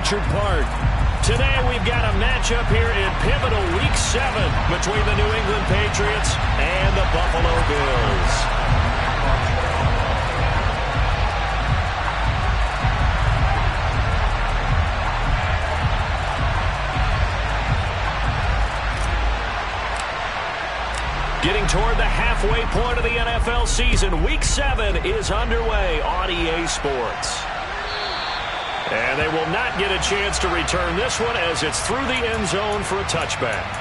Orchard Park. Today we've got a matchup here in pivotal Week 7 between the New England Patriots and the Buffalo Bills. Getting toward the halfway point of the NFL season, Week 7 is underway on EA Sports. And they will not get a chance to return this one as it's through the end zone for a touchback.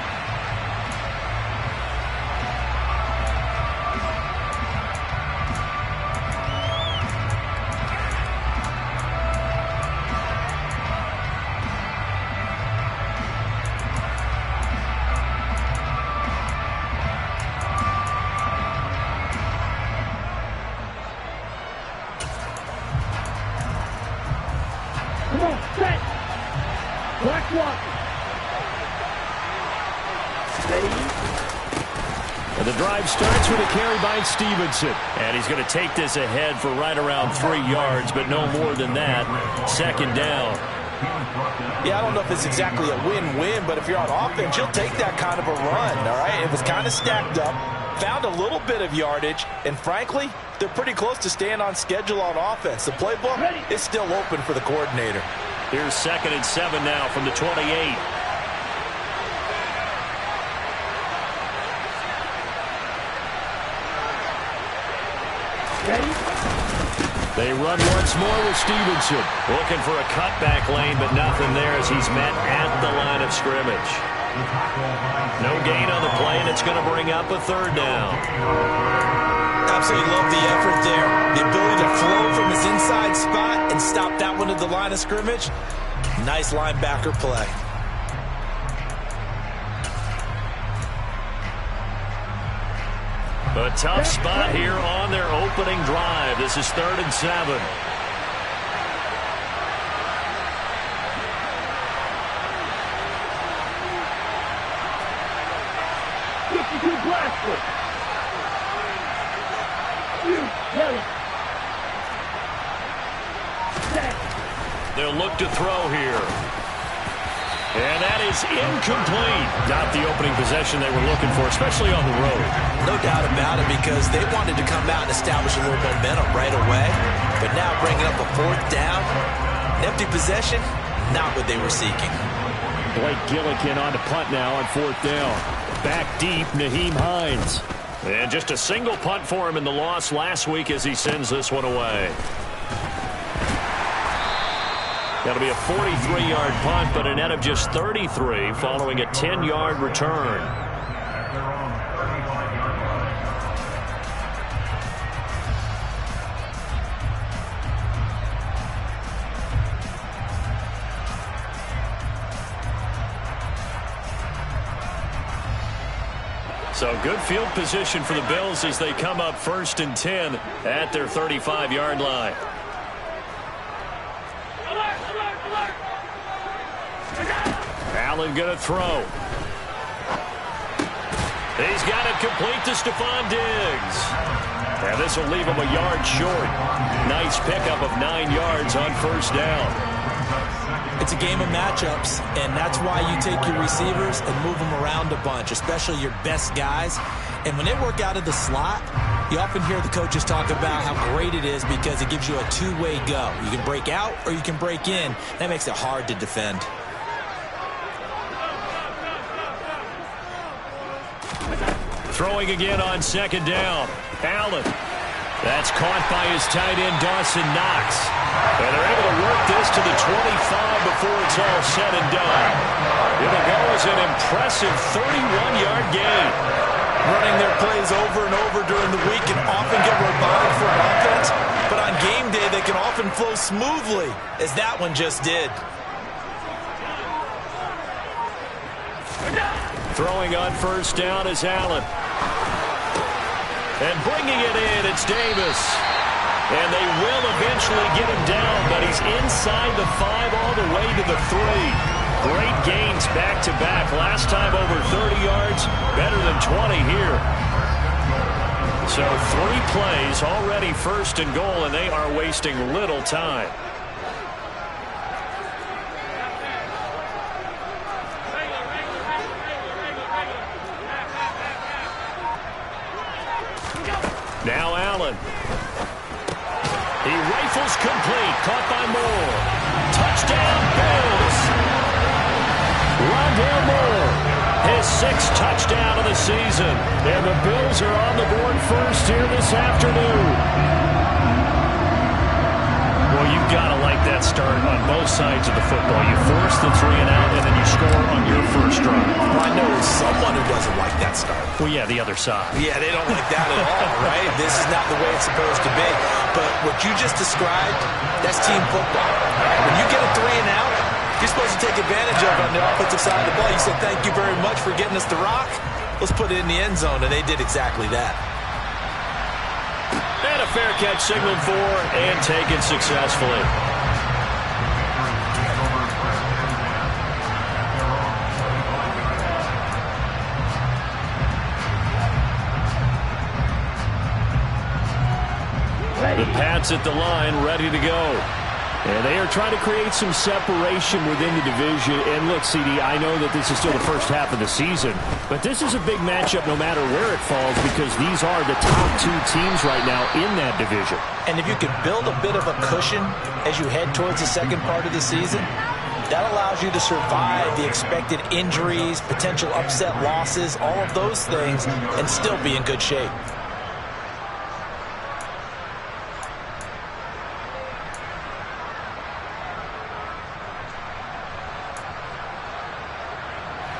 And the drive starts with a carry by Stevenson. And he's going to take this ahead for right around 3 yards, but no more than that. Second down. Yeah, I don't know if it's exactly a win-win, but if you're on offense, you'll take that kind of a run, all right? It was kind of stacked up, found a little bit of yardage, and frankly, they're pretty close to staying on schedule on offense. The playbook is still open for the coordinator. Here's 2nd and 7 now from the 28. They run once more with Stevenson. Looking for a cutback lane, but nothing there as he's met at the line of scrimmage. No gain on the play, and it's going to bring up a 3rd down. Absolutely love the effort there. The ability to flow from his inside spot and stop that one at the line of scrimmage. Nice linebacker play. A tough spot here on their opening drive. This is 3rd and 7. They'll look to throw here. And that is incomplete. Not the opening possession they were looking for, especially on the road. No doubt about it, because they wanted to come out and establish a little momentum right away. But now bringing up a 4th down, an empty possession, not what they were seeking. Blake Gillikin on to punt now on 4th down. Back deep, Nyheim Hines. And just a single punt for him in the loss last week as he sends this one away. That'll be a 43-yard punt, but a net of just 33 following a 10-yard return. So good field position for the Bills as they come up 1st and 10 at their 35-yard line. Allen going to throw. He's got it complete to Stephon Diggs. And this will leave him a yard short. Nice pickup of 9 yards on 1st down. It's a game of matchups, and that's why you take your receivers and move them around a bunch, especially your best guys. And when they work out of the slot, you often hear the coaches talk about how great it is because it gives you a two-way go. You can break out or you can break in. That makes it hard to defend. Throwing again on 2nd down. Allen. That's caught by his tight end, Dawson Knox. And they're able to work this to the 25 before it's all said and done. It'll go as an impressive 31-yard gain. Running their plays over and over during the week can often get robotic for an offense, but on game day they can often flow smoothly, as that one just did. Throwing on 1st down is Allen. And bringing it in, it's Davis. And they will eventually get him down, but he's inside the 5 all the way to the 3. Great gains back-to-back. Last time over 30 yards, better than 20 here. So 3 plays, already 1st and goal, and they are wasting little time. Now Allen. He rifles complete. Caught by Moore. Touchdown, Bills. Rondale Moore, his 6th touchdown of the season. And the Bills are on the board first here this afternoon. Well, you've got to like that start on both sides of the football. You force the 3 and out, and then you score on your first drive. Well, I know someone who doesn't like that start. Well, yeah, the other side. Yeah, they don't like that at all, right? This is not the way it's supposed to be. But what you just described, that's team football. When you get a 3 and out, you're supposed to take advantage of it on the offensive side of the ball. You said, thank you very much for getting us the rock. Let's put it in the end zone, and they did exactly that. And a fair catch signaled for and taken successfully. The Pats at the line, ready to go. And they are trying to create some separation within the division. And look, CD, I know that this is still the first half of the season, but this is a big matchup no matter where it falls because these are the top 2 teams right now in that division. And if you can build a bit of a cushion as you head towards the second part of the season, that allows you to survive the expected injuries, potential upset losses, all of those things, and still be in good shape.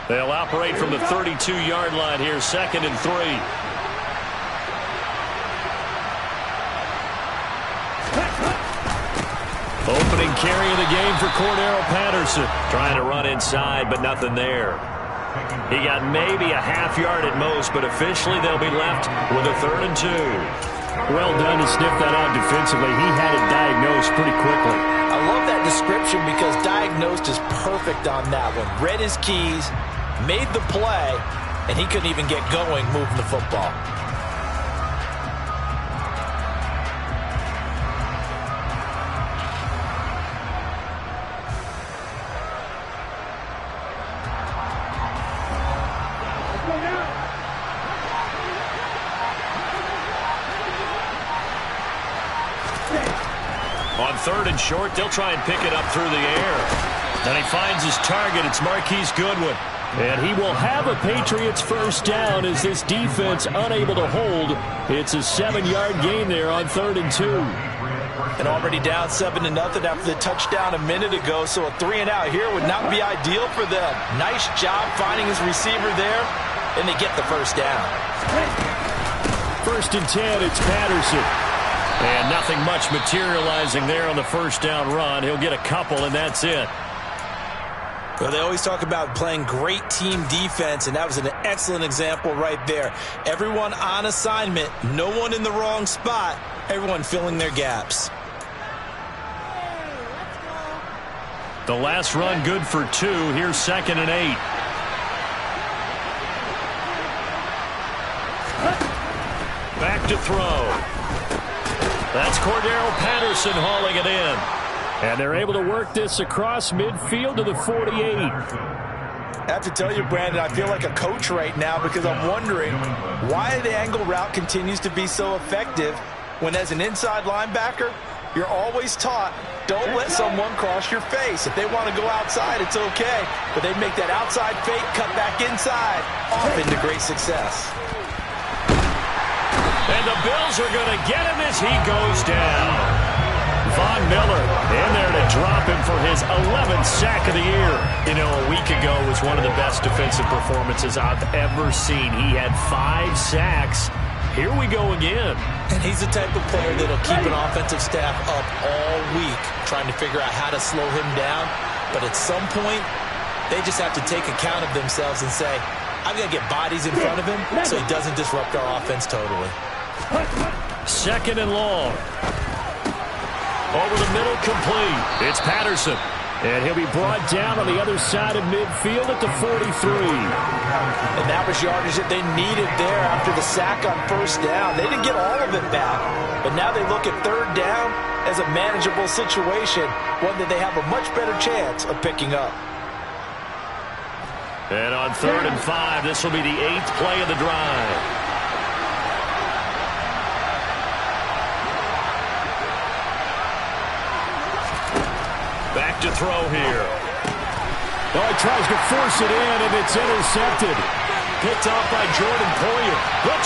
They'll operate from the 32-yard line here, 2nd and 3. Opening carry of the game for Cordero Patterson. Trying to run inside, but nothing there. He got maybe a half yard at most, but officially they'll be left with a 3rd and 2. Well done to sniff that out defensively. He had it diagnosed pretty quickly. I love that description because diagnosed is perfect on that one. Read his keys, made the play, and he couldn't even get going moving the football. On 3rd and short, they'll try and pick it up through the air. And he finds his target. It's Marquise Goodwin. And he will have a Patriots first down as this defense unable to hold. It's a 7-yard gain there on 3rd and 2. And already down 7-0 after the touchdown a minute ago, so a 3 and out here would not be ideal for them. Nice job finding his receiver there, and they get the first down. 1st and 10, it's Patterson. And nothing much materializing there on the first down run. He'll get a couple, and that's it. Well, they always talk about playing great team defense, and that was an excellent example right there. Everyone on assignment, no one in the wrong spot, everyone filling their gaps. The last run good for 2. Here's 2nd and 8. Back to throw. That's Cordero Patterson hauling it in. And they're able to work this across midfield to the 48. I have to tell you, Brandon, I feel like a coach right now because I'm wondering why the angle route continues to be so effective when as an inside linebacker, you're always taught, don't let someone cross your face. If they want to go outside, it's okay. But they make that outside fake, cut back inside, off into great success. And the Bills are going to get him as he goes down. Von Miller in there to drop him for his 11th sack of the year. You know, a week ago was one of the best defensive performances I've ever seen. He had 5 sacks. Here we go again. And he's the type of player that'll keep an offensive staff up all week trying to figure out how to slow him down. But at some point, they just have to take account of themselves and say, I've got to get bodies in front of him so he doesn't disrupt our offense totally. 2nd and long. Over the middle, complete. It's Patterson. And he'll be brought down on the other side of midfield at the 43. And that was yardage that they needed there after the sack on first down. They didn't get all of it back, but now they look at 3rd down as a manageable situation, one that they have a much better chance of picking up. And on 3rd and 5, this will be the 8th play of the drive. back to throw here. Oh, he tries to force it in, and it's intercepted. Picked off by Jordan Poyer. The 20.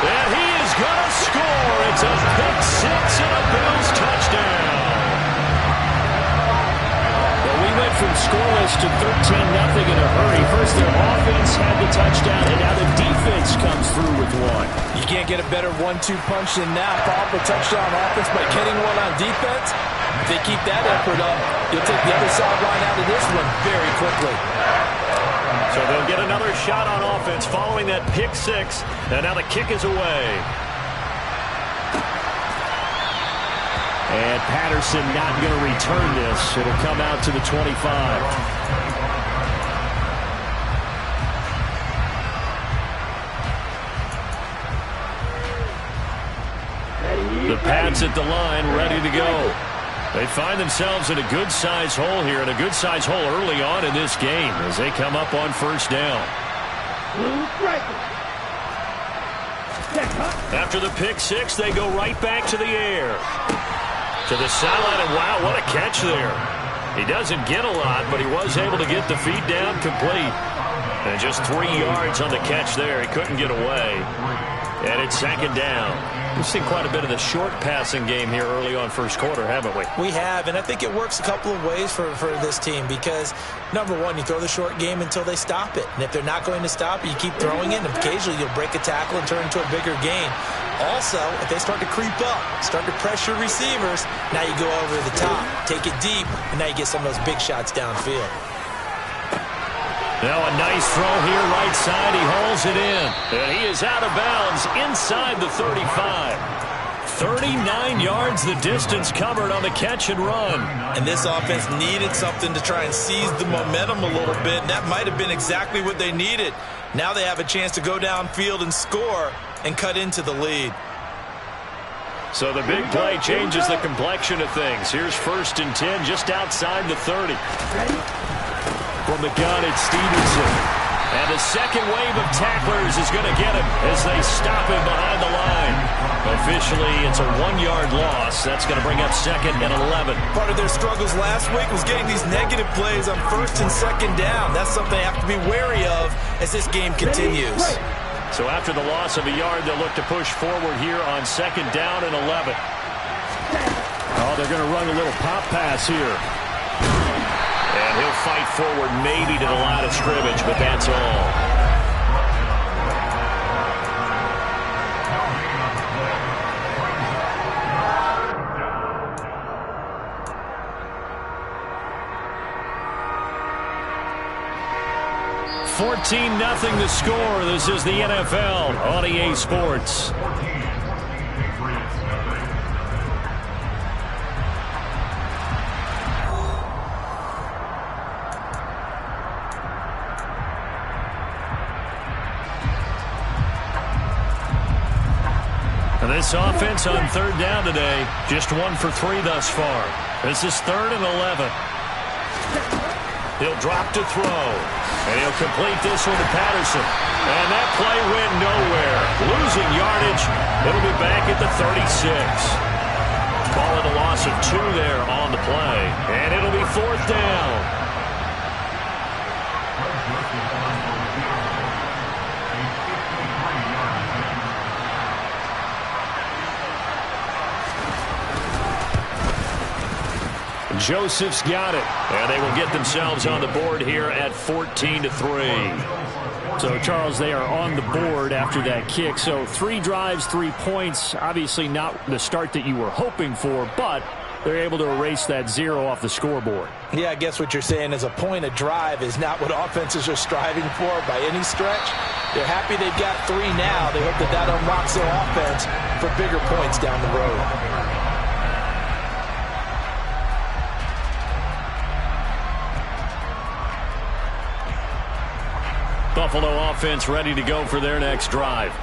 And he is going to score. It's a pick six and a Bills touchdown. Well, we went from scoreless to 13-0 in a hurry. First, their offense had the touchdown, and now the defense comes through with one. You can't get a better 1-2 punch than that. Follow up a touchdown offense by getting one on defense. If they keep that effort up, you'll take the other sideline out of this one very quickly. So they'll get another shot on offense following that pick six. And now the kick is away. And Patterson not going to return this. It'll come out to the 25. The Pats at the line, ready to go. They find themselves in a good-sized hole here, and a good-sized hole early on in this game as they come up on first down. After the pick six, they go right back to the air. To the sideline, and wow, what a catch there. He doesn't get a lot, but he was able to get the feed down complete. And just 3 yards on the catch there. He couldn't get away. And it's second down. We've seen quite a bit of the short passing game here early on first quarter, haven't we? We have, and I think it works a couple of ways for this team because, number one, you throw the short game until they stop it. And if they're not going to stop it, you keep throwing it, and occasionally you'll break a tackle and turn into a bigger gain. Also, if they start to creep up, start to pressure receivers, now you go over the top, take it deep, and now you get some of those big shots downfield. Now a nice throw here right side. He hauls it in. And he is out of bounds inside the 35. 39 yards the distance covered on the catch and run. And this offense needed something to try and seize the momentum a little bit. And that might have been exactly what they needed. Now they have a chance to go downfield and score and cut into the lead. So the big play changes the complexion of things. Here's 1st and 10 just outside the 30. From the gun, it's Stevenson. And the second wave of tacklers is going to get him as they stop him behind the line. Officially, it's a 1-yard loss. That's going to bring up 2nd and 11. Part of their struggles last week was getting these negative plays on 1st and 2nd down. That's something they have to be wary of as this game continues. So after the loss of a yard, they'll look to push forward here on 2nd down and 11. Oh, they're going to run a little pop pass here. And he'll fight forward maybe to the line of scrimmage, but that's all. (14-0) the score. This is the NFL on EA Sports. This offense on 3rd down today, just 1 for 3 thus far. This is 3rd and 11. He'll drop to throw, and he'll complete this one to Patterson. And that play went nowhere. Losing yardage. It'll be back at the 36. Call it a loss of 2 there on the play, and it'll be 4th down. Joseph's got it, and they will get themselves on the board here at 14-3. So, Charles, they are on the board after that kick. So 3 drives, 3 points. Obviously not the start that you were hoping for, but they're able to erase that 0 off the scoreboard. Yeah, I guess what you're saying is a point a drive is not what offenses are striving for by any stretch. They're happy they've got 3 now. They hope that that unlocks their offense for bigger points down the road. Buffalo offense ready to go for their next drive.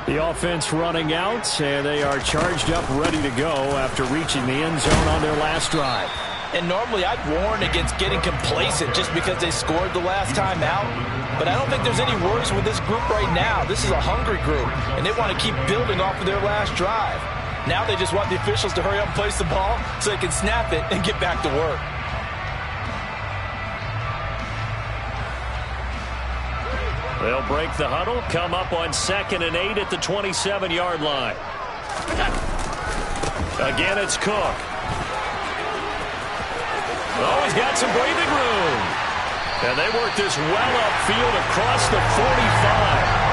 The offense running out, and they are charged up, ready to go after reaching the end zone on their last drive. And normally I'd warn against getting complacent just because they scored the last time out. But I don't think there's any worries with this group right now. This is a hungry group, and they want to keep building off of their last drive. Now they just want the officials to hurry up and place the ball so they can snap it and get back to work. They'll break the huddle, come up on 2nd and 8 at the 27-yard line. Again, it's Cook. Oh, he's got some breathing room. And they work this well upfield across the 45.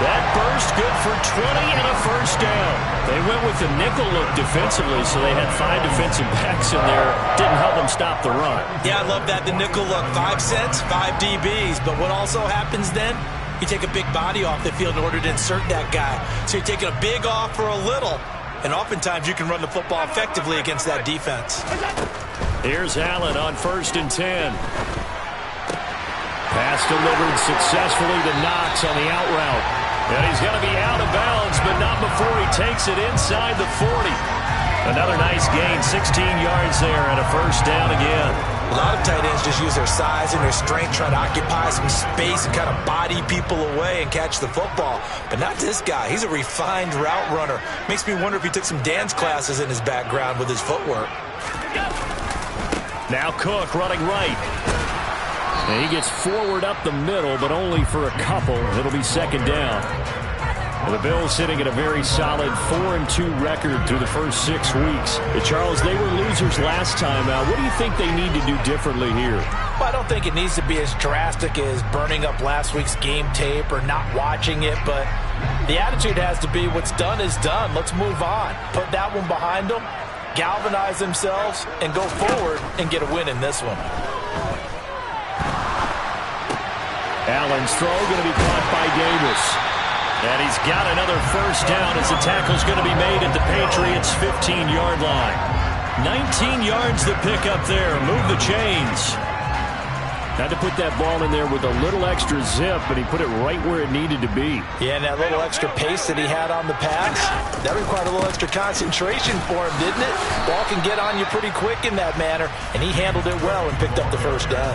That burst good for 20 and a first down. They went with the nickel look defensively, so they had 5 defensive backs in there. Didn't help them stop the run. Yeah, I love that, the nickel look. 5 cents, 5 DBs. But what also happens then, you take a big body off the field in order to insert that guy. So you're taking a big off for a little. And oftentimes you can run the football effectively against that defense. Here's Allen on 1st and 10. Pass delivered successfully to Knox on the out route. And he's going to be out of bounds, but not before he takes it inside the 40. Another nice gain, 16 yards there, and a first down again. A lot of tight ends just use their size and their strength, try to occupy some space and kind of body people away and catch the football. But not this guy. He's a refined route runner. Makes me wonder if he took some dance classes in his background with his footwork. Now Cook running right. And he gets forward up the middle, but only for a couple. It'll be 2nd down. And the Bills sitting at a very solid 4-2 record through the first 6 weeks. Charles, they were losers last time out. What do you think they need to do differently here? Well, I don't think it needs to be as drastic as burning up last week's game tape or not watching it, but the attitude has to be what's done is done. Let's move on. Put that one behind them, galvanize themselves, and go forward and get a win in this one. Allen's throw going to be caught by Davis. And he's got another first down as the tackle's going to be made at the Patriots' 15-yard line. 19 yards to pick up there. Move the chains. Had to put that ball in there with a little extra zip, but he put it right where it needed to be. Yeah, and that little extra pace that he had on the pass, that required a little extra concentration for him, didn't it? Ball can get on you pretty quick in that manner, and he handled it well and picked up the first down.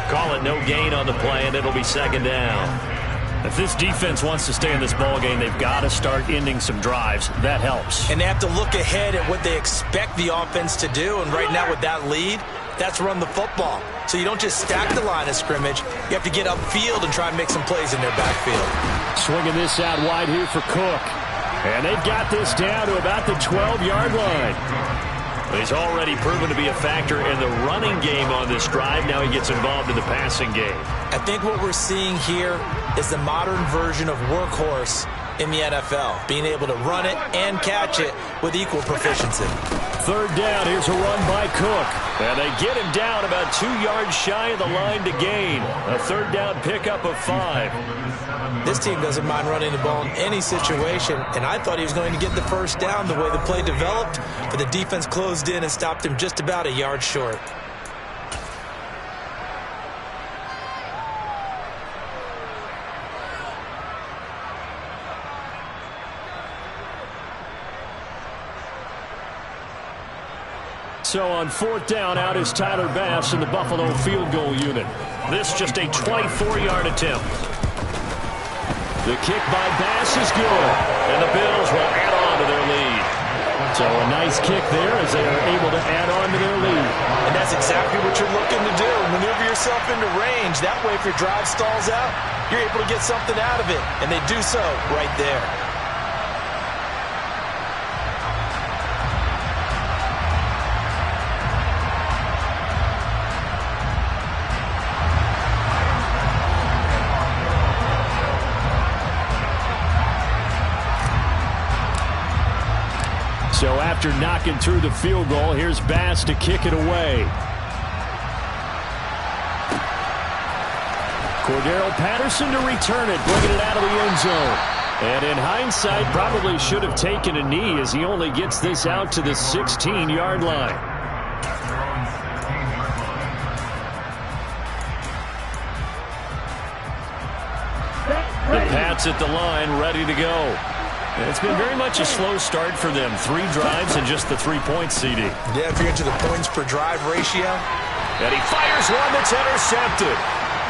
Call it no gain on the play, and it'll be 2nd down. If this defense wants to stay in this ballgame, they've got to start ending some drives. That helps. And they have to look ahead at what they expect the offense to do. And right now with that lead, that's run the football. So you don't just stack the line of scrimmage. You have to get upfield and try and make some plays in their backfield. Swinging this out wide here for Cook. And they've got this down to about the 12-yard line. He's already proven to be a factor in the running game on this drive. Now he gets involved in the passing game. I think what we're seeing here is the modern version of workhorse in the NFL, being able to run it and catch it with equal proficiency. 3rd down, here's a run by Cook. And they get him down about 2 yards shy of the line to gain. A 3rd down pickup of 5. This team doesn't mind running the ball in any situation, and I thought he was going to get the first down the way the play developed, but the defense closed in and stopped him just about a yard short. So on 4th down, out is Tyler Bass in the Buffalo field goal unit. This just a 24-yard attempt. The kick by Bass is good, and the Bills will add on to their lead. So a nice kick there as they are able to add on to their lead. And that's exactly what you're looking to do. Maneuver yourself into range. That way, if your drive stalls out, you're able to get something out of it. And they do so right there. So after knocking through the field goal, here's Bass to kick it away. Cordero Patterson to return it, bringing it out of the end zone. And in hindsight, probably should have taken a knee as he only gets this out to the 16-yard line. The Pats at the line, ready to go. It's been very much a slow start for them. 3 drives and just the 3 points, CD. Yeah, if you're into the points per drive ratio. And he fires one that's intercepted.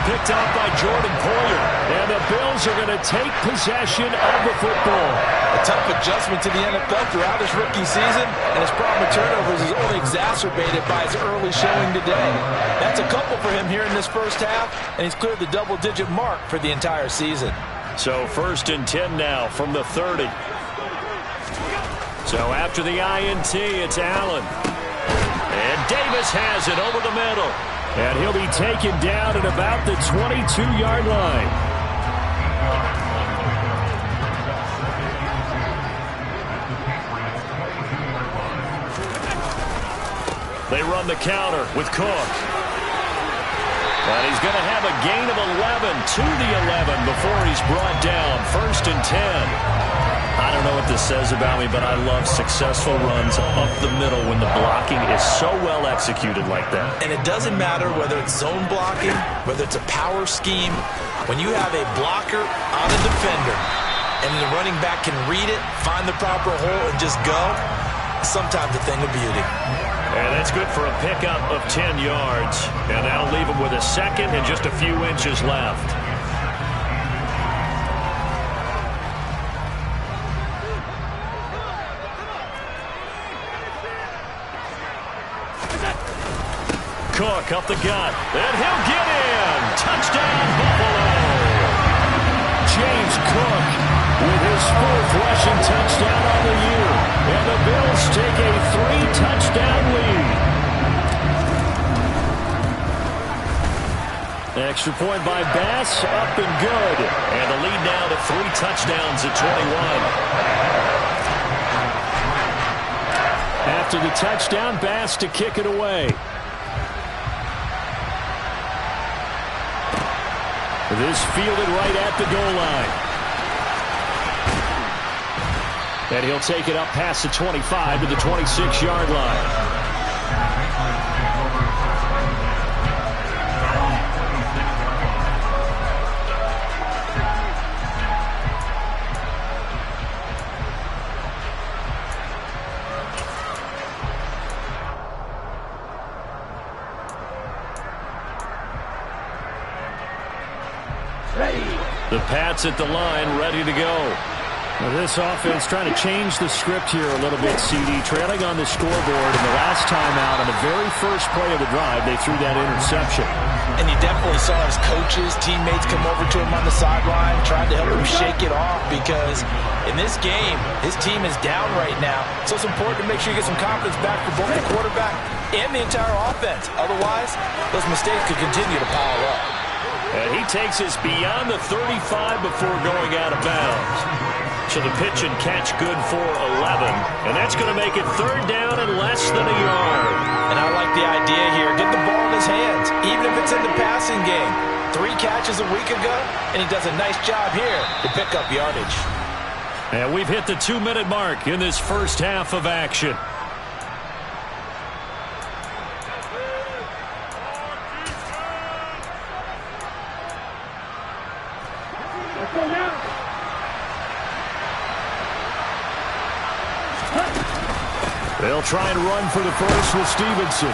Picked off by Jordan Poyer. And the Bills are going to take possession of the football. A tough adjustment to the NFL throughout his rookie season, and his problem with turnovers is only exacerbated by his early showing today. That's a couple for him here in this first half, and he's cleared the double-digit mark for the entire season. So 1st and 10 now from the 30. So after the INT, it's Allen. And Davis has it over the middle. And he'll be taken down at about the 22-yard line. They run the counter with Cook. But he's going to have a gain of 11 to the 11 before he's brought down. 1st and 10. I don't know what this says about me, but I love successful runs up the middle when the blocking is so well executed like that. And it doesn't matter whether it's zone blocking, whether it's a power scheme. When you have a blocker on a defender and the running back can read it, find the proper hole, and just go, sometimes a thing of beauty. And that's good for a pickup of 10 yards. And that'll leave him with a second and just a few inches left. Cook up the gut, and he'll get in. Touchdown, Buffalo. James Cook with his 4th rushing touchdown on the year. And the Bills take a 3-touchdown lead. Extra point by Bass, up and good. And the lead now to 3 touchdowns at 21. After the touchdown, Bass to kick it away. This fielded right at the goal line. And he'll take it up past the 25 to the 26-yard line. The Pats at the line, ready to go. Now this offense trying to change the script here a little bit, CD. Trailing on the scoreboard, and the last time out on the very first play of the drive, they threw that interception. And you definitely saw his coaches, teammates come over to him on the sideline, trying to help him shake it off, because in this game, his team is down right now. So it's important to make sure you get some confidence back for both the quarterback and the entire offense. Otherwise, those mistakes could continue to pile up. And he takes us beyond the 35 before going out of bounds. So the pitch and catch good for 11. And that's going to make it 3rd down and less than a yard. And I like the idea here. Get the ball in his hands, even if it's in the passing game. 3 catches a week ago, and he does a nice job here to pick up yardage. And we've hit the 2-minute mark in this first half of action. They'll try and run for the first with Stevenson.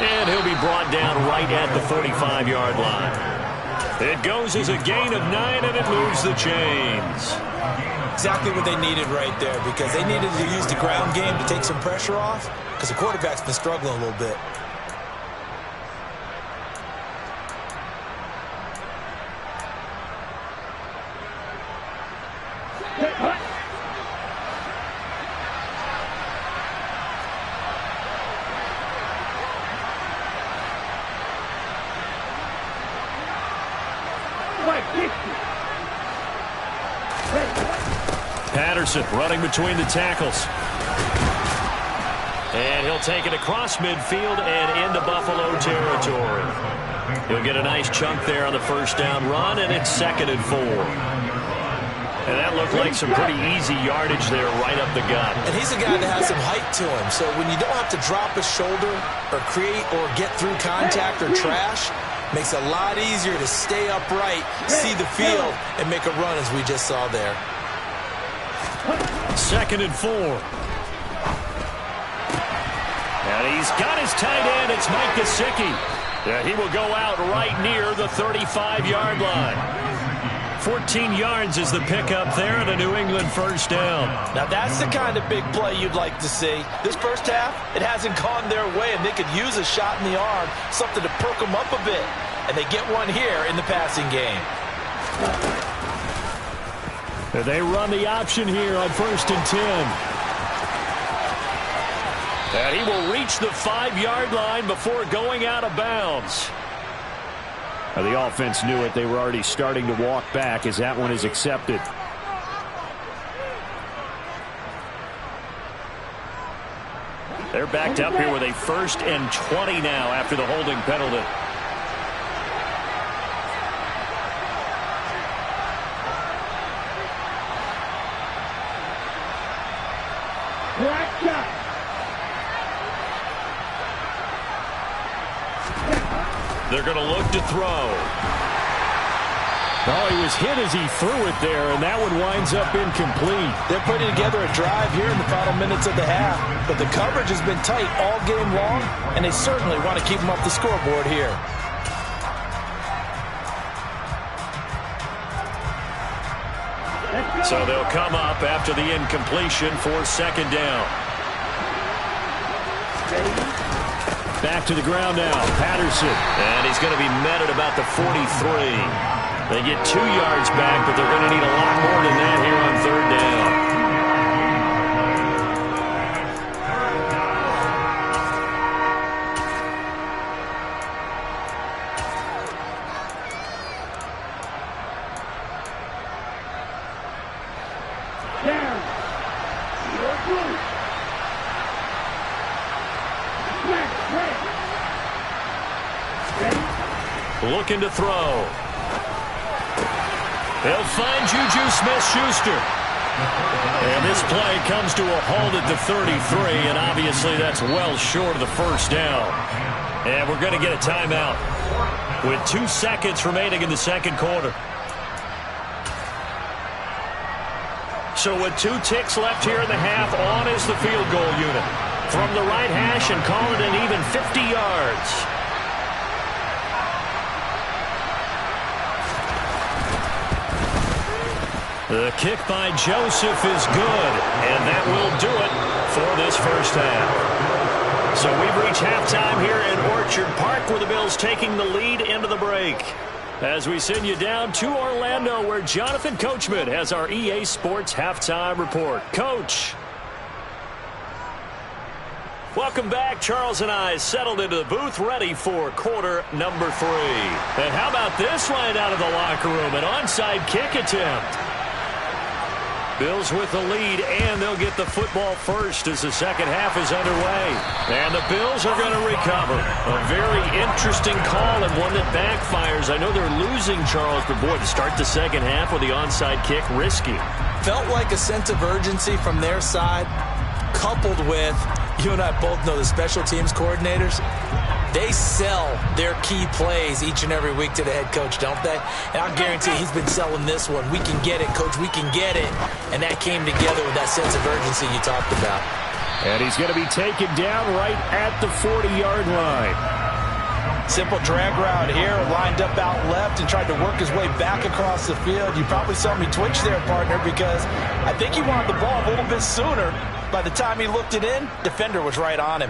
And he'll be brought down right at the 45-yard line. It goes as a gain of 9, and it moves the chains. Exactly what they needed right there, because they needed to use the ground game to take some pressure off, because the quarterback's been struggling a little bit. Patterson running between the tackles. And he'll take it across midfield and into Buffalo territory. He'll get a nice chunk there on the first down run, and it's 2nd and 4. And that looked like some pretty easy yardage there right up the gut. And he's a guy that has some height to him, so when you don't have to drop a shoulder or create or get through contact or trash, makes it a lot easier to stay upright, see the field, and make a run as we just saw there. 2nd and 4. And he's got his tight end. It's Mike Gesicki. Yeah, he will go out right near the 35-yard line. 14 yards is the pickup there and a New England first down. Now that's the kind of big play you'd like to see. This first half, it hasn't gone their way, and they could use a shot in the arm, something to perk them up a bit. And they get one here in the passing game. They run the option here on 1st and 10. And he will reach the 5-yard line before going out of bounds. The offense knew it. They were already starting to walk back as that one is accepted. They're backed up here with a 1st and 20 now after the holding penalty. They're going to look to throw. Oh, he was hit as he threw it there, and that one winds up incomplete. They're putting together a drive here in the final minutes of the half, but the coverage has been tight all game long, and they certainly want to keep them off the scoreboard here. So they'll come up after the incompletion for 2nd down. Back to the ground now, Patterson. And he's going to be met at about the 43. They get 2 yards back, but they're going to need a lot more than that here on 3rd down. Looking to throw. He'll find Juju Smith-Schuster. And this play comes to a halt at the 33, and obviously that's well short of the 1st down. And we're going to get a timeout with 2 seconds remaining in the 2nd quarter. So with 2 ticks left here in the half, on is the field goal unit. From the right hash and call it an even 50 yards. The kick by Joseph is good, and that will do it for this first half. So we've reached halftime here in Orchard Park, where the Bills taking the lead into the break. As we send you down to Orlando, where Jonathan Coachman has our EA Sports halftime report. Coach. Welcome back. Charles and I settled into the booth, ready for quarter number 3. And how about this right out of the locker room? An onside kick attempt. Bills with the lead, and they'll get the football first as the second half is underway. And the Bills are going to recover. A very interesting call and one that backfires. I know they're losing, Charles, but boy, to start the second half with the onside kick, risky. Felt like a sense of urgency from their side, coupled with, you and I both know the special teams coordinators, they sell their key plays each and every week to the head coach, don't they? And I'll guarantee he's been selling this one. We can get it, coach. We can get it. And that came together with that sense of urgency you talked about. And he's going to be taken down right at the 40-yard line. Simple drag route here, lined up out left and tried to work his way back across the field. You probably saw me twitch there, partner, because I think he wanted the ball a little bit sooner. By the time he looked it in, defender was right on him.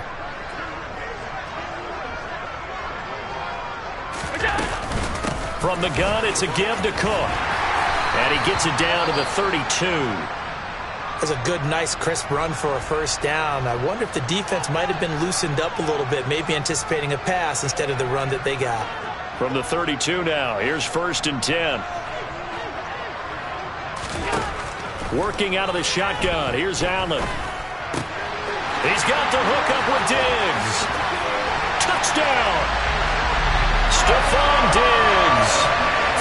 From the gun, it's a give to Cook. And he gets it down to the 32. That's a good, nice, crisp run for a first down. I wonder if the defense might have been loosened up a little bit, maybe anticipating a pass instead of the run that they got. From the 32 now, here's 1st and 10. Working out of the shotgun, here's Allen. He's got the hook up with Diggs. Touchdown! Stephon Diggs,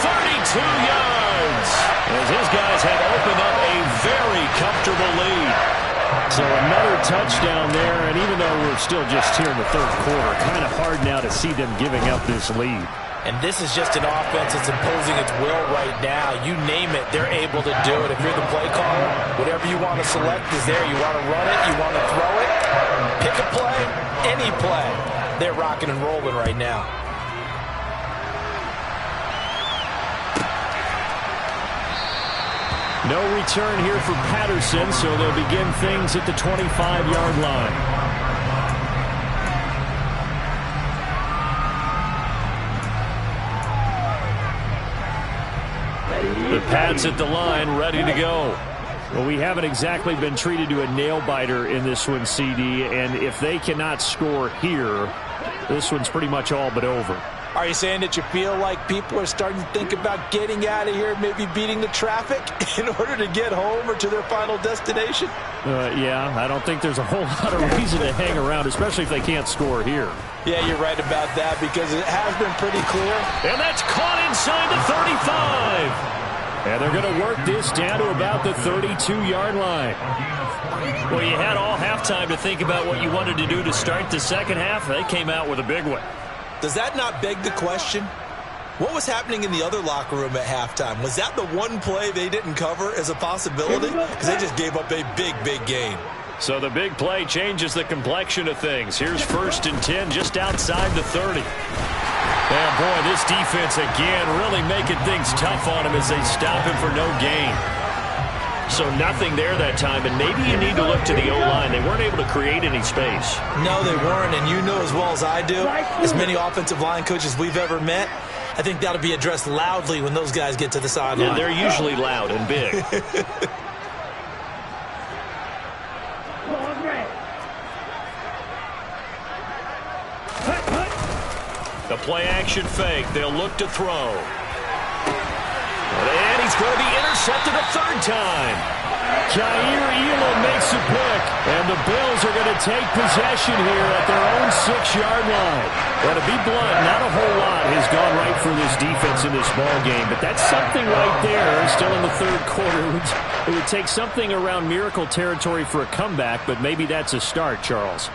32 yards, as his guys have opened up a very comfortable lead. So another touchdown there, and even though we're still just here in the 3rd quarter, kind of hard now to see them giving up this lead. And this is just an offense that's imposing its will right now. You name it, they're able to do it. If you're the play caller, whatever you want to select is there. You want to run it, you want to throw it, pick a play, any play. They're rocking and rolling right now. No return here for Patterson, so they'll begin things at the 25-yard line. The Pats at the line, ready to go. Well, we haven't exactly been treated to a nail-biter in this one, CD, and if they cannot score here, this one's pretty much all but over. Are you saying that you feel like people are starting to think about getting out of here, maybe beating the traffic in order to get home or to their final destination? Yeah, I don't think there's a whole lot of reason to hang around, especially if they can't score here. Yeah, you're right about that because it has been pretty clear. And that's caught inside the 35. And they're going to work this down to about the 32-yard line. Well, you had all halftime to think about what you wanted to do to start the second half. They came out with a big one. Does that not beg the question? What was happening in the other locker room at halftime? Was that the one play they didn't cover as a possibility? Because they just gave up a big, big gain. So the big play changes the complexion of things. Here's 1st and 10 just outside the 30. And boy, this defense again really making things tough on him as they stop him for no gain. So nothing there that time, and maybe you need to look to the O-line. They weren't able to create any space. No, they weren't, and you know as well as I do, as many offensive line coaches we've ever met, I think that'll be addressed loudly when those guys get to the sideline. And they're usually loud and big. The play-action fake. They'll look to throw. And he's going to be intercepted a third time. Jair Elam makes a pick. And the Bills are going to take possession here at their own 6-yard line. Well, to be blunt, not a whole lot has gone right for this defense in this ball game. But that's something right there, still in the third quarter. It would take something around miracle territory for a comeback, but maybe that's a start, Charles.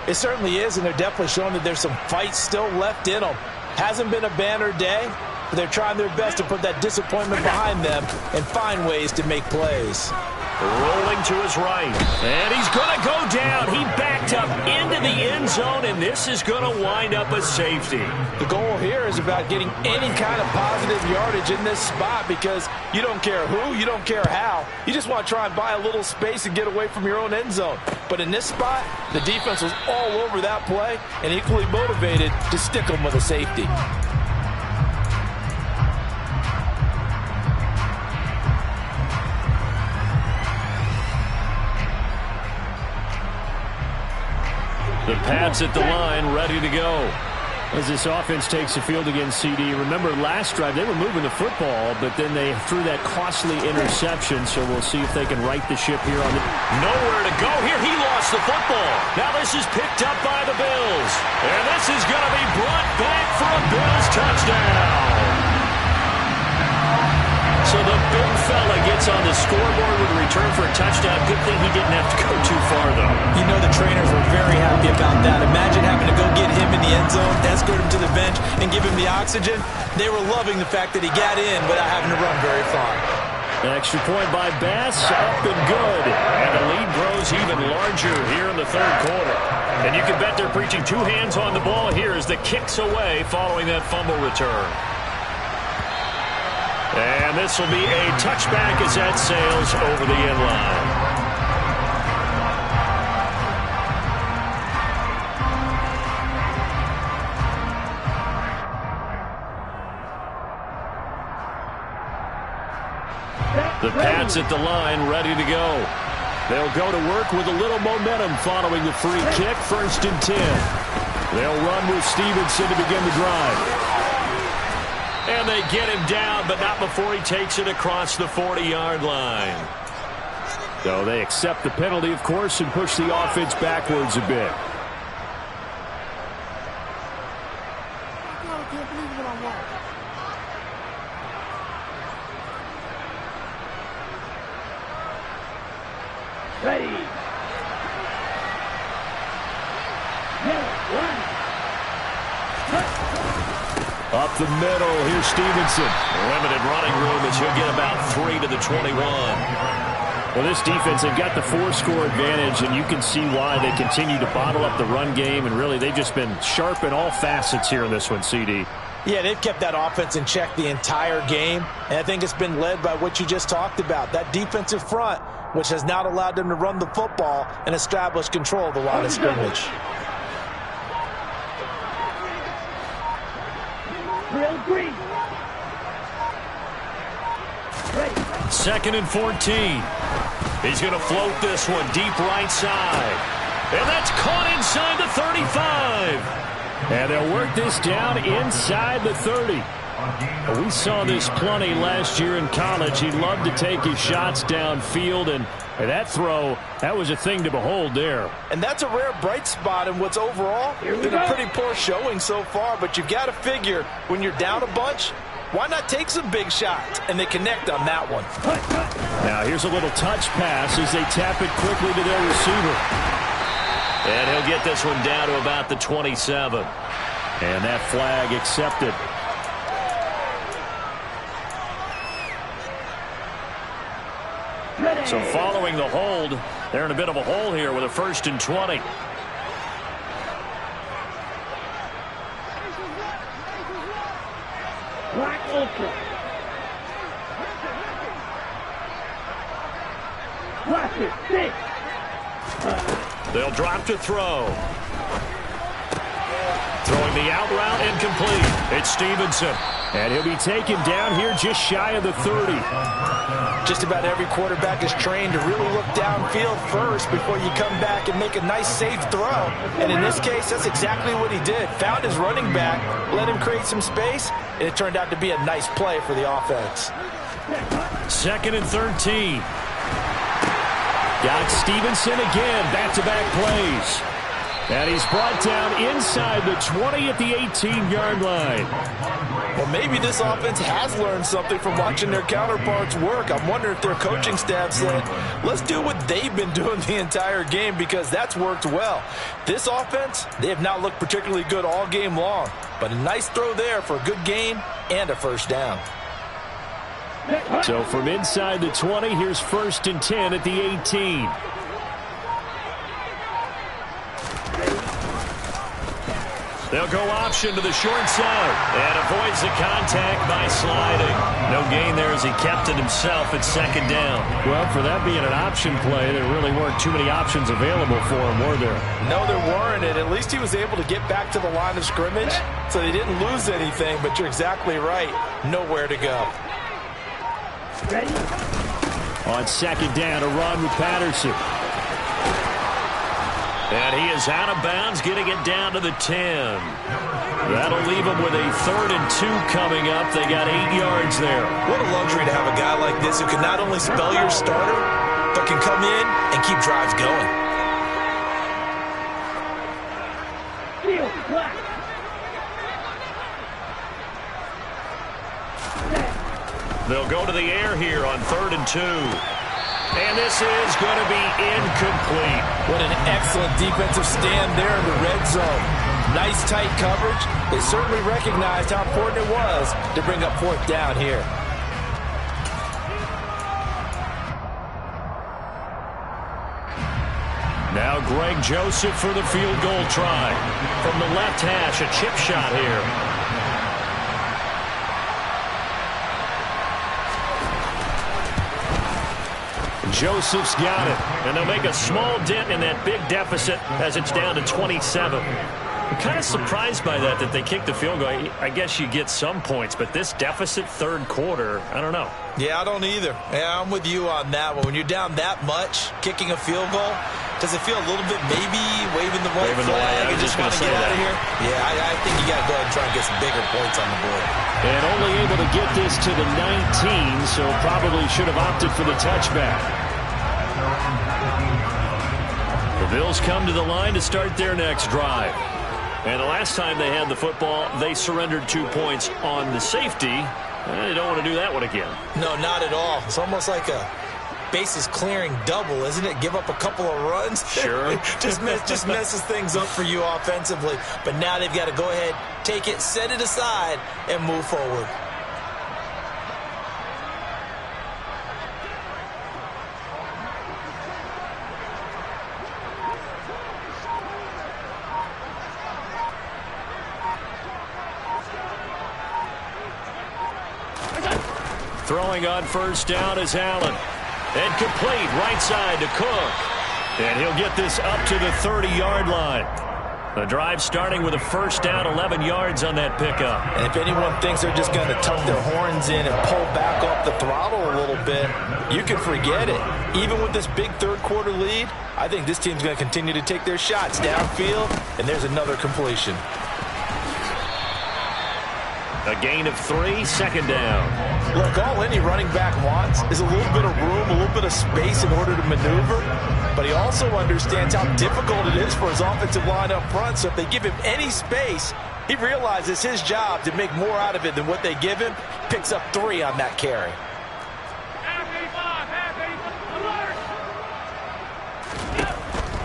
It certainly is, and they're definitely showing that there's some fight still left in them. Hasn't been a banner day, but they're trying their best to put that disappointment behind them and find ways to make plays. Rolling to his right, and he's going to go down. He backed up into the end zone, and this is going to wind up a safety. The goal here is about getting any kind of positive yardage in this spot because you don't care who, you don't care how. You just want to try and buy a little space and get away from your own end zone. But in this spot, the defense was all over that play and equally motivated to stick them with a safety. The Pats at the line, ready to go. As this offense takes the field against CD. Remember, last drive, they were moving the football, but then they threw that costly interception, so we'll see if they can right the ship here on the... Nowhere to go here. He lost the football. Now this is picked up by the Bills. And this is going to be brought back for a Bills touchdown. So the big fella gets on the scoreboard with a return for a touchdown. Good thing he didn't have to go too far, though. You know the trainers were very happy about that. Imagine having to go get him in the end zone, escort him to the bench, and give him the oxygen. They were loving the fact that he got in without having to run very far. An extra point by Bass, up and good. And the lead grows even larger here in the third quarter. And you can bet they're preaching two hands on the ball here as the kick's away following that fumble return. And this will be a touchback as that sails over the end line. The Pats at the line, ready to go. They'll go to work with a little momentum following the free kick, 1st and 10. They'll run with Stevenson to begin the drive. And they get him down, but not before he takes it across the 40-yard line. So they accept the penalty, of course, and push the offense backwards a bit. Ready. Up the middle, here's Stevenson. Limited running room as he'll get about 3 to the 21. Well, this defense, they've got the 4-score advantage, and you can see why they continue to bottle up the run game, and really they've just been sharp in all facets here in this one, CD. Yeah, they've kept that offense in check the entire game, and I think it's been led by what you just talked about, that defensive front, which has not allowed them to run the football and establish control of the line of scrimmage. Second and 14. He's going to float this one deep right side. And that's caught inside the 35. And they'll work this down inside the 30. We saw this plenty last year in college. He loved to take his shots downfield, and that throw, that was a thing to behold there. And that's a rare bright spot in what's overall been a pretty poor showing so far. But you've got to figure when you're down a bunch, why not take some big shots? And they connect on that one. Now here's a little touch pass as they tap it quickly to their receiver. And he'll get this one down to about the 27. And that flag accepted. So following the hold, they're in a bit of a hole here with a 1st and 20. Black Ultra. Classic 6. They'll drop to throw. Throwing the out route incomplete. It's Stevenson. And he'll be taken down here just shy of the 30. Just about every quarterback is trained to really look downfield first before you come back and make a nice, safe throw. And in this case, that's exactly what he did. Found his running back, let him create some space, and it turned out to be a nice play for the offense. 2nd and 13. Got Stevenson again, back-to-back plays. And he's brought down inside the 20 at the 18-yard line. Well, maybe this offense has learned something from watching their counterparts work. I'm wondering if their coaching staff said, let's do what they've been doing the entire game, because that's worked well. This offense, they have not looked particularly good all game long, but a nice throw there for a good gain and a 1st down. So from inside the 20, here's 1st and 10 at the 18. They'll go option to the short side and avoids the contact by sliding. No gain there as he kept it himself at 2nd down. Well, for that being an option play, there really weren't too many options available for him, were there? No, there weren't, and at least he was able to get back to the line of scrimmage, so they didn't lose anything, but you're exactly right. Nowhere to go. Ready? On 2nd down, a run with Patterson. And he is out of bounds, getting it down to the 10. That'll leave him with a 3rd and 2 coming up. They got 8 yards there. What a luxury to have a guy like this who can not only spell your starter, but can come in and keep drives going. Field black. They'll go to the air here on 3rd and 2. And this is going to be incomplete. What an excellent defensive stand there in the red zone. Nice tight coverage. They certainly recognized how important it was to bring up 4th down here. Now Greg Joseph for the field goal try. From the left hash, a chip shot here. Joseph's got it, and they'll make a small dent in that big deficit as it's down to 27. I'm kind of surprised by that they kicked the field goal. I guess you get some points, but this deficit 3rd quarter, I don't know. Yeah, I don't either. Yeah, I'm with you on that one. When you're down that much, kicking a field goal, does it feel a little bit maybe waving the white flag and just want to get out of here? Yeah, I think you got to go ahead and try and get some bigger points on the board. And only able to get this to the 19, so probably should have opted for the touchback. The Bills come to the line to start their next drive. And the last time they had the football, they surrendered 2 points on the safety. They don't want to do that one again. No, not at all. It's almost like a bases clearing double, isn't it? Give up a couple of runs. Sure. just messes things up for you offensively. But now they've got to go ahead, take it, set it aside, and move forward. Throwing on first down is Allen. And complete right side to Cook. And he'll get this up to the 30-yard line. The drive starting with a first down, 11 yards on that pickup. And if anyone thinks they're just going to tuck their horns in and pull back off the throttle a little bit, you can forget it. Even with this big third-quarter lead, I think this team's going to continue to take their shots downfield, and there's another completion. A gain of 3, second down. Look, all any running back wants is a little bit of room, a little bit of space in order to maneuver. But he also understands how difficult it is for his offensive line up front. So if they give him any space, he realizes his job to make more out of it than what they give him. Picks up 3 on that carry.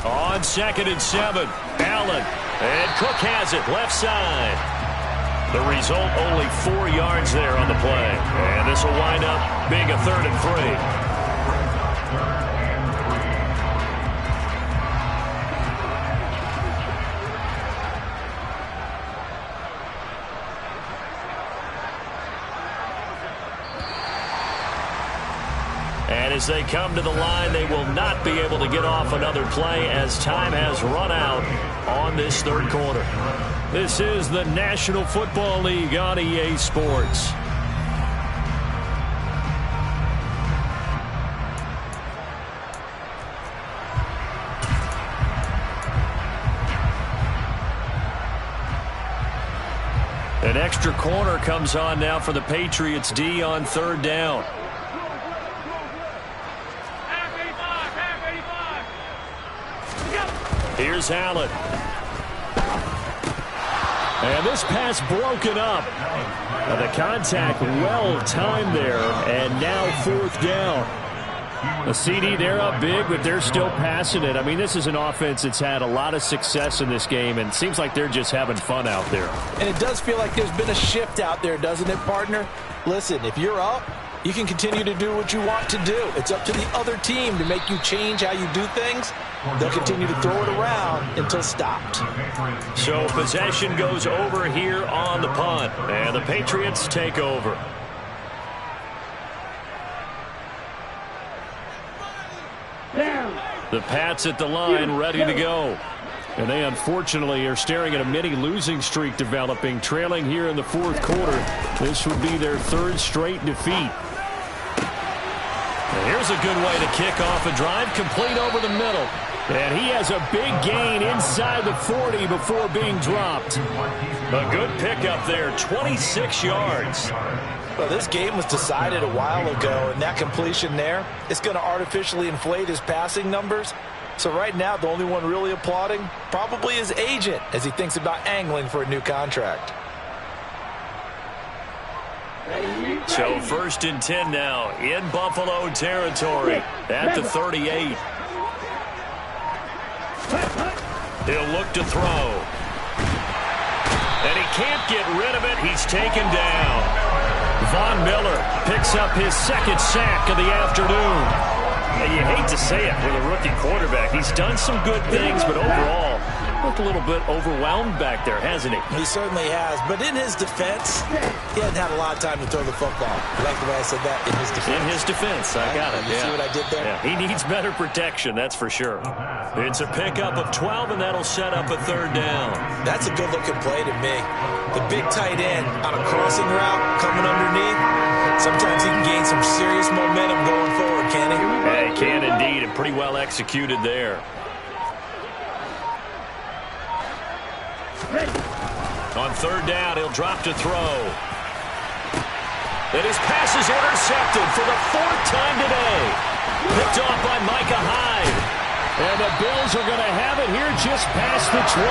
On 2nd and 7, Allen. And Cook has it, left side. The result, only 4 yards there on the play. And this will wind up being a 3rd and 3. And as they come to the line, they will not be able to get off another play as time has run out on this third quarter. This is the National Football League on EA Sports. An extra corner comes on now for the Patriots D on 3rd down. Here's Allen. And this pass broken up. The contact well timed there, and now 4th down. The CD, they're up big, but they're still passing it. I mean, this is an offense that's had a lot of success in this game, and it seems like they're just having fun out there. And it does feel like there's been a shift out there, doesn't it, partner? Listen, if you're up, you can continue to do what you want to do. It's up to the other team to make you change how you do things. They'll continue to throw it around until stopped. So possession goes over here on the punt, and the Patriots take over. The Pats at the line, ready to go. And they unfortunately are staring at a mini losing streak developing, trailing here in the 4th quarter. This would be their 3rd straight defeat. And here's a good way to kick off a drive, complete over the middle. And he has a big gain inside the 40 before being dropped. A good pickup there, 26 yards. Well, this game was decided a while ago, and that completion there is going to artificially inflate his passing numbers. So right now, the only one really applauding probably his agent as he thinks about angling for a new contract. So 1st and 10 now in Buffalo territory at the 38. He'll look to throw. And he can't get rid of it. He's taken down. Von Miller picks up his 2nd sack of the afternoon. And you hate to say it with a rookie quarterback. He's done some good things, but overall, looked a little bit overwhelmed back there, hasn't he? He certainly has. But in his defense, he hasn't had a lot of time to throw the football. You like the way I said that? In his defense. In his defense. I got it. You see what I did there? Yeah, he needs better protection, that's for sure. It's a pickup of 12, and that'll set up a 3rd down. That's a good-looking play to me. The big tight end on a crossing route coming underneath. Sometimes he can gain some serious momentum going forward, can he? Yeah, he can indeed, and pretty well executed there. On 3rd down, he'll drop to throw. And his pass is intercepted for the 4th time today. Picked off by Micah Hyde. And the Bills are going to have it here just past the 25.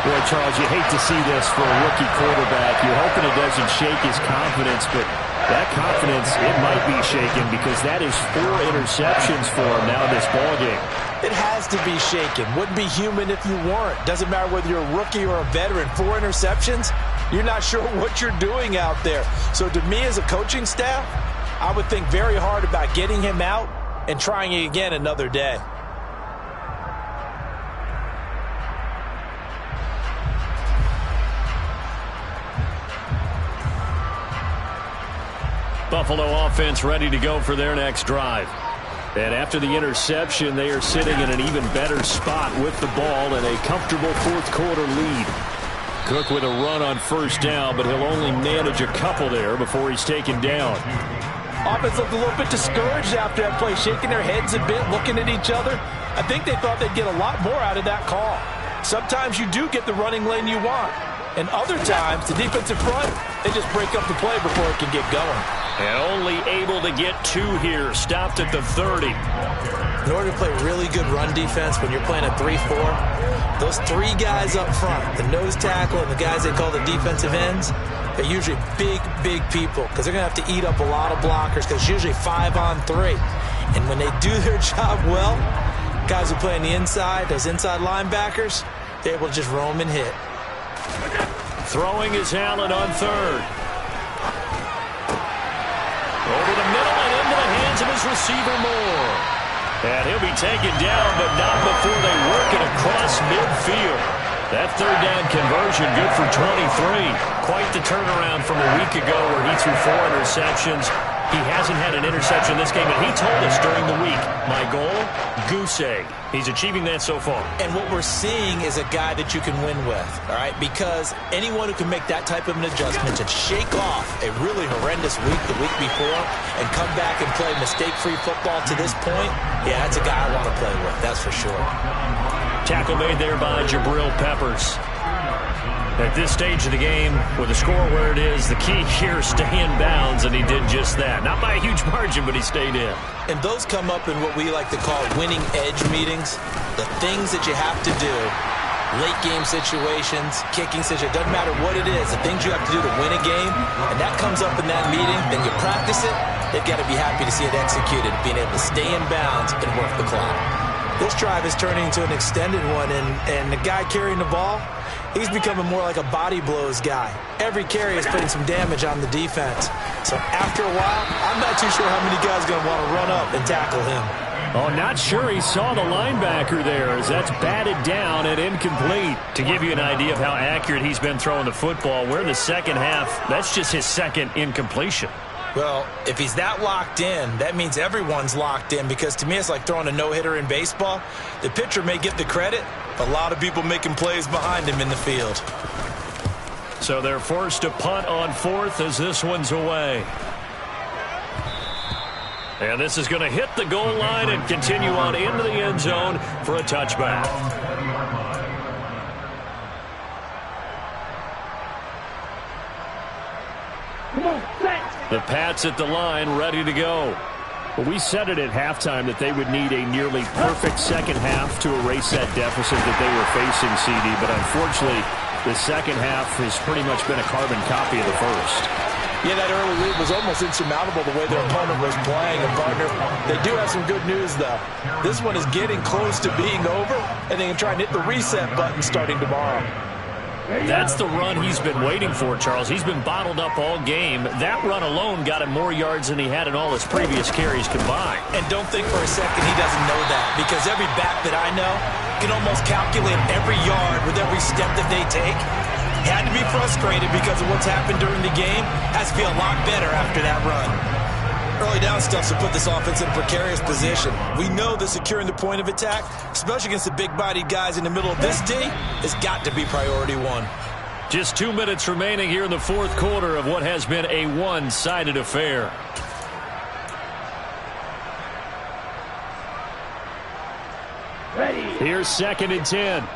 Boy, Charles, you hate to see this for a rookie quarterback. You're hoping it doesn't shake his confidence, but that confidence, it might be shaken because that is 4 interceptions for him now in this ballgame. It has to be shaken. Wouldn't be human if you weren't. Doesn't matter whether you're a rookie or a veteran. 4 interceptions, you're not sure what you're doing out there. So to me as a coaching staff, I would think very hard about getting him out and trying it again another day. Buffalo offense ready to go for their next drive. And after the interception, they are sitting in an even better spot with the ball and a comfortable fourth-quarter lead. Cook with a run on first down, but he'll only manage a couple there before he's taken down. Offense looked a little bit discouraged after that play, shaking their heads a bit, looking at each other. I think they thought they'd get a lot more out of that call. Sometimes you do get the running lane you want. And other times, the defensive front, they just break up the play before it can get going. And only able to get 2 here, stopped at the 30. In order to play really good run defense when you're playing a 3-4, those 3 guys up front, the nose tackle and the guys they call the defensive ends, they're usually big, big people because they're going to have to eat up a lot of blockers because it's usually 5-on-3. And when they do their job well, guys who play on the inside, those inside linebackers, they're able to just roam and hit. Throwing is Allen on third. Over the middle and into the hands of his receiver Moore. And he'll be taken down, but not before they work it across midfield. That third down conversion good for 23. Quite the turnaround from a week ago where he threw 4 interceptions. He hasn't had an interception this game, and he told us during the week, my goal, goose egg. He's achieving that so far. And what we're seeing is a guy that you can win with, all right? Because anyone who can make that type of an adjustment and shake off a really horrendous week the week before and come back and play mistake-free football to this point, yeah, that's a guy I want to play with, that's for sure. Tackle made there by Jabril Peppers. At this stage of the game, with the score where it is, the key here is stay in bounds, and he did just that. Not by a huge margin, but he stayed in. And those come up in what we like to call winning edge meetings. The things that you have to do, late game situations, kicking situations, doesn't matter what it is, the things you have to do to win a game, and that comes up in that meeting, then you practice it, they've got to be happy to see it executed, being able to stay in bounds and work the clock. This drive is turning into an extended one, and the guy carrying the ball, he's becoming more like a body blows guy. Every carry is putting some damage on the defense. So after a while, I'm not too sure how many guys are going to want to run up and tackle him. Oh, not sure he saw the linebacker there as that's batted down and incomplete. To give you an idea of how accurate he's been throwing the football, we're in the second half. That's just his second incompletion. Well, if he's that locked in, that means everyone's locked in because to me it's like throwing a no-hitter in baseball. The pitcher may get the credit, but a lot of people making plays behind him in the field. So they're forced to punt on fourth as this one's away. And this is going to hit the goal line and continue on into the end zone for a touchback. Come on, set. The Pats at the line, ready to go. Well, we said it at halftime that they would need a nearly perfect second half to erase that deficit that they were facing, CD. But unfortunately, the second half has pretty much been a carbon copy of the first. Yeah, that early lead was almost insurmountable the way their opponent was playing. And, partner, they do have some good news, though. This one is getting close to being over, and they can try and hit the reset button starting tomorrow. That's the run he's been waiting for, Charles. He's been bottled up all game. That run alone got him more yards than he had in all his previous carries combined. And don't think for a second he doesn't know that, because every back that I know can almost calculate every yard with every step that they take. Had to be frustrated because of what's happened during the game. Has to feel a lot better after that run. Early down stuffs to put this offense in a precarious position. We know that securing the point of attack, especially against the big-bodied guys in the middle of this D, has got to be priority one. Just 2 minutes remaining here in the fourth quarter of what has been a one-sided affair. Ready. Here's 2nd and 10.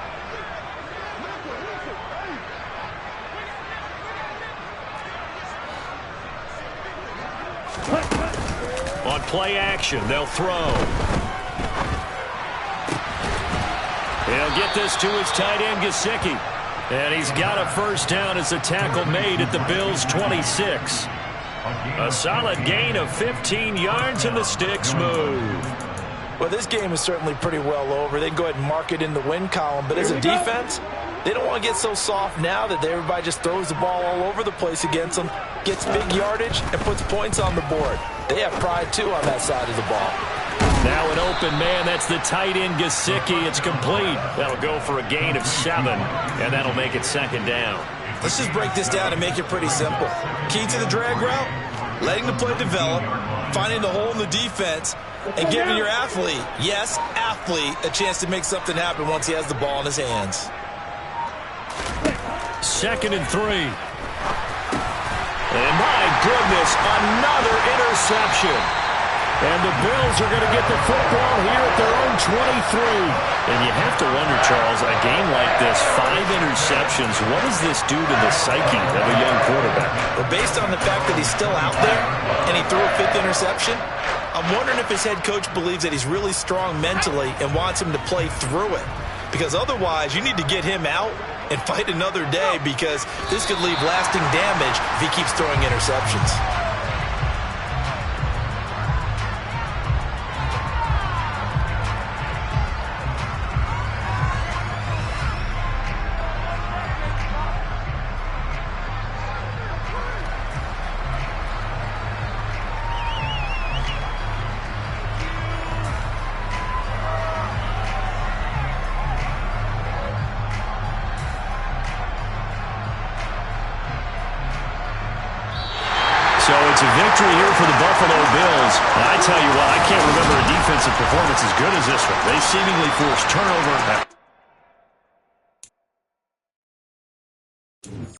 On play action, they'll throw. He'll get this to his tight end, Gesicki. And he's got a first down as a tackle made at the Bills' 26. A solid gain of 15 yards and the sticks move. Well, this game is certainly pretty well over. They can go ahead and mark it in the win column. But as a defense, they don't want to get so soft now that everybody just throws the ball all over the place against them, gets big yardage, and puts points on the board. They have pride, too, on that side of the ball. Now an open man. That's the tight end, Gesicki. It's complete. That'll go for a gain of 7, and that'll make it 2nd down. Let's just break this down and make it pretty simple. Key to the drag route, letting the play develop, finding the hole in the defense, and giving your athlete, yes, athlete, a chance to make something happen once he has the ball in his hands. 2nd and 3. And my goodness, another interception. And the Bills are going to get the football here at their own 23. And you have to wonder, Charles, a game like this, 5 interceptions, what does this do to the psyche of a young quarterback? Well, based on the fact that he's still out there and he threw a 5th interception, I'm wondering if his head coach believes that he's really strong mentally and wants him to play through it. Because otherwise, you need to get him out and fight another day, because this could leave lasting damage if he keeps throwing interceptions. So it's a victory here for the Buffalo Bills. And I tell you what, I can't remember a defensive performance as good as this one. They seemingly forced turnover